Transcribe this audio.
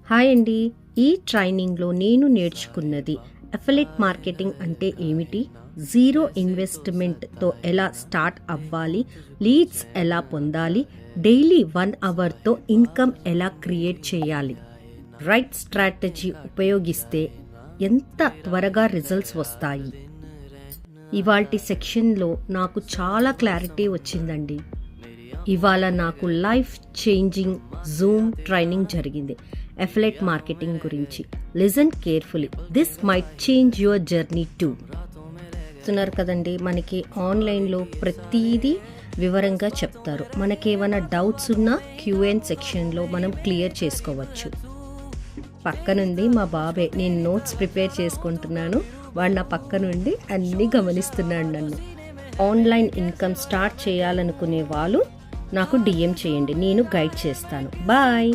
Hi అండి. ఈ ట్రైనింగ్లో నేను నేర్చుకున్నది అఫిలియేట్ మార్కెటింగ్ అంటే ఏమిటి, జీరో ఇన్వెస్ట్మెంట్తో ఎలా స్టార్ట్ అవ్వాలి, లీడ్స్ ఎలా పొందాలి, డైలీ 1 అవర్తో ఇన్కమ్ ఎలా క్రియేట్ చేయాలి, రైట్ స్ట్రాటజీ ఉపయోగిస్తే ఎంత త్వరగా రిజల్ట్స్ వస్తాయి. ఇవాల్టి సెక్షన్లో నాకు చాలా క్లారిటీ వచ్చిందండి. ఇవాళ నాకు లైఫ్ చేంజింగ్ జూమ్ ట్రైనింగ్ జరిగింది అఫిలియేట్ మార్కెటింగ్ గురించి. Listen carefully, this might change your journey two. చూస్తున్నారు కదండి, మనకి ఆన్లైన్లో ప్రతిదీ వివరంగా చెప్తారు. మనకేమైనా డౌట్స్ ఉన్నా Q&A సెక్షన్లో మనం క్లియర్ చేసుకోవచ్చు. పక్కనుంది మా బాబే, నేను నోట్స్ ప్రిపేర్ చేసుకుంటున్నాను, వాడు నా పక్క నుండి అన్నీ గమనిస్తున్నాడు నన్ను. ఆన్లైన్ ఇన్కమ్ స్టార్ట్ చేయాలనుకునే వాళ్ళు నాకు DM చేయండి, నేను గైడ్ చేస్తాను. బాయ్.